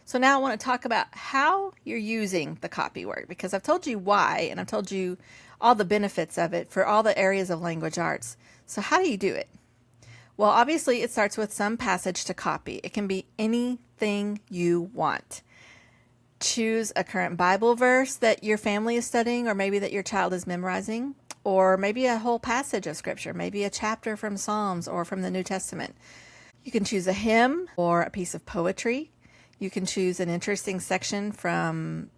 So now I want to talk about how you're using the copywork, because I've told you why and I've told you all the benefits of it for all the areas of language arts. So how do you do it? Well, obviously it starts with some passage to copy. It can be anything you want. Choose a current Bible verse that your family is studying, or maybe that your child is memorizing, or maybe a whole passage of scripture, maybe a chapter from Psalms or from the New Testament. You can choose a hymn or a piece of poetry. You can choose an interesting section from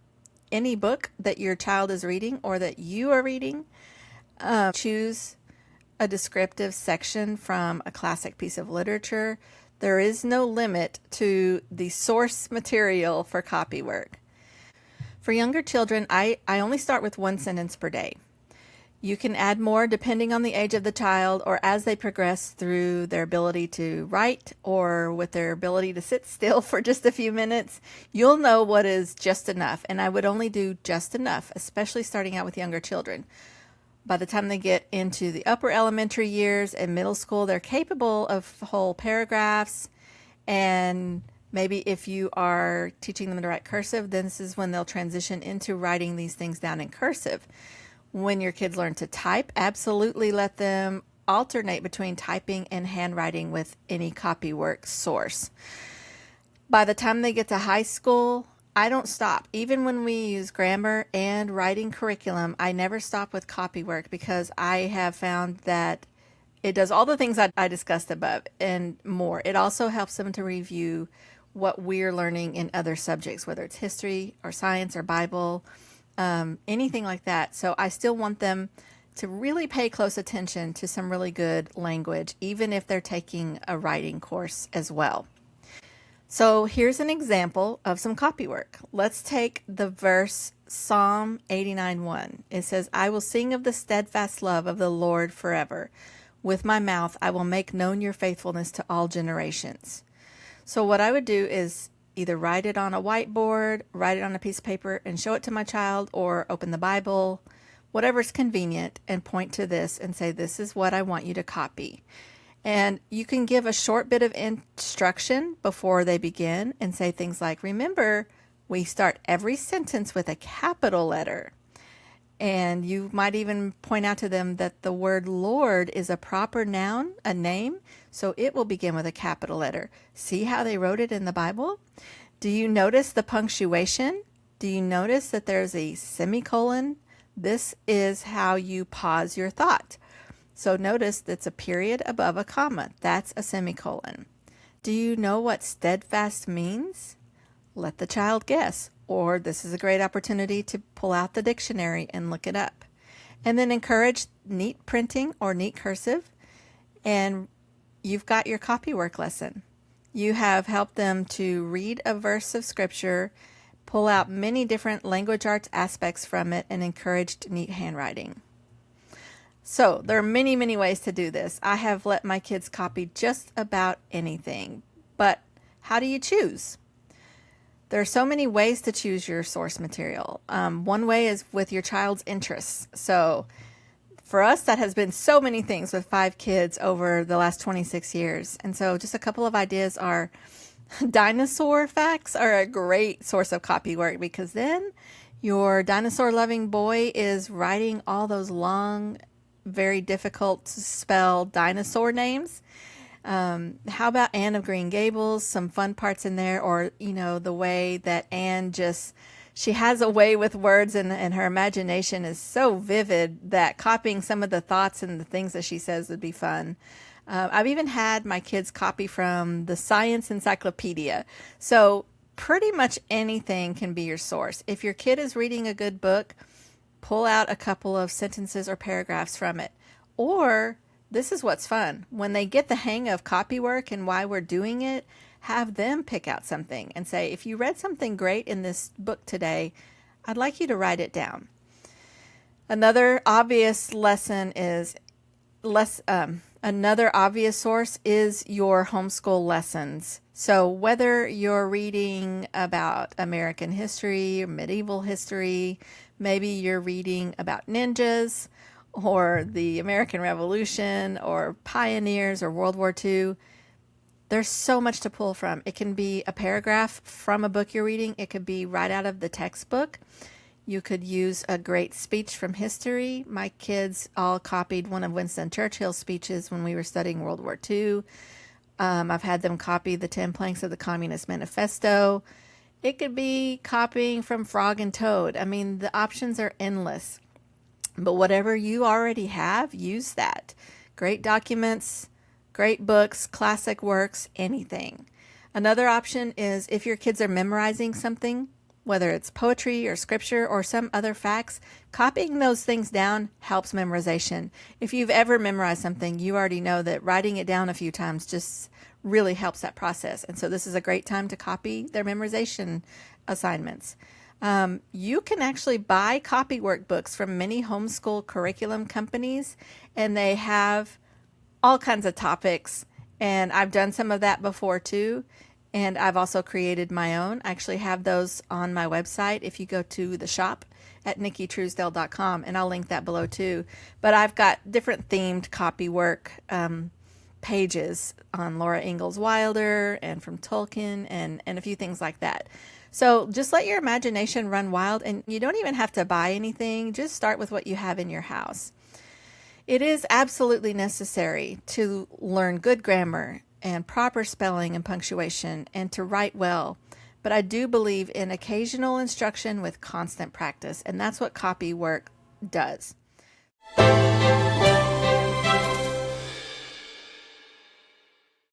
any book that your child is reading or that you are reading. Choose a descriptive section from a classic piece of literature. There is no limit to the source material for copywork. For younger children, I only start with one sentence per day. You can add more depending on the age of the child or as they progress through their ability to write or with their ability to sit still for just a few minutes. You'll know what is just enough, and I would only do just enough, especially starting out with younger children. By the time they get into the upper elementary years and middle school, they're capable of whole paragraphs, and maybe if you are teaching them to write cursive, then this is when they'll transition into writing these things down in cursive. When your kids learn to type, absolutely let them alternate between typing and handwriting with any copywork source. By the time they get to high school, I don't stop. Even when we use grammar and writing curriculum, I never stop with copywork, because I have found that it does all the things I discussed above and more. It also helps them to review what we're learning in other subjects, whether it's history or science or Bible, anything like that. So I still want them to really pay close attention to some really good language, even if they're taking a writing course as well. So here's an example of some copywork. Let's take the verse Psalm 89:1. It says, "I will sing of the steadfast love of the Lord forever. With my mouth I will make known your faithfulness to all generations." So what I would do is either write it on a whiteboard, write it on a piece of paper and show it to my child, or open the Bible, whatever's convenient, and point to this and say, this is what I want you to copy. And you can give a short bit of instruction before they begin and say things like, remember, we start every sentence with a capital letter. And you might even point out to them that the word Lord is a proper noun, a name, so it will begin with a capital letter. See how they wrote it in the Bible? Do you notice the punctuation? Do you notice that there's a semicolon? This is how you pause your thought. So notice that's a period above a comma. That's a semicolon. Do you know what steadfast means? Let the child guess. Or this is a great opportunity to pull out the dictionary and look it up. And then encourage neat printing or neat cursive, and you've got your copywork lesson. You have helped them to read a verse of scripture, pull out many different language arts aspects from it, and encouraged neat handwriting. So there are many, many ways to do this. I have let my kids copy just about anything, but how do you choose? There are so many ways to choose your source material. One way is with your child's interests. So for us, that has been so many things with 5 kids over the last 26 years. And so just a couple of ideas are dinosaur facts are a great source of copywork, because then your dinosaur loving boy is writing all those long, very difficult to spell dinosaur names. How about Anne of Green Gables? Some fun parts in there, or, the way that Anne she has a way with words, and her imagination is so vivid that copying some of the thoughts and the things that she says would be fun. I've even had my kids copy from the Science Encyclopedia. So pretty much anything can be your source. If your kid is reading a good book, pull out a couple of sentences or paragraphs from it. Or this is what's fun. When they get the hang of copywork and why we're doing it, have them pick out something and say, if you read something great in this book today, I'd like you to write it down. Another obvious lesson is another obvious source is your homeschool lessons. So whether you're reading about American history or medieval history, maybe you're reading about ninjas or the American Revolution or pioneers or World War II, There's so much to pull from. It can be a paragraph from a book you're reading. It could be right out of the textbook. You could use a great speech from history. My kids all copied one of Winston Churchill's speeches when we were studying World War II. I've had them copy the 10 planks of the Communist Manifesto. It could be copying from Frog and Toad. I mean, the options are endless. But whatever you already have, use that. Great documents, great books, classic works, anything. Another option is if your kids are memorizing something, whether it's poetry or scripture or some other facts, copying those things down helps memorization. If you've ever memorized something, you already know that writing it down a few times just really helps that process. And so this is a great time to copy their memorization assignments. You can actually buy copy workbooks from many homeschool curriculum companies, and they have all kinds of topics. And I've done some of that before too. And I've also created my own. I actually have those on my website if you go to the shop at nickitruesdell.com, and I'll link that below too. But I've got different themed copy work pages on Laura Ingalls Wilder and from Tolkien and a few things like that. So just let your imagination run wild, and you don't even have to buy anything. Just start with what you have in your house. It is absolutely necessary to learn good grammar and proper spelling and punctuation and to write well. But I do believe in occasional instruction with constant practice, and that's what copy work does.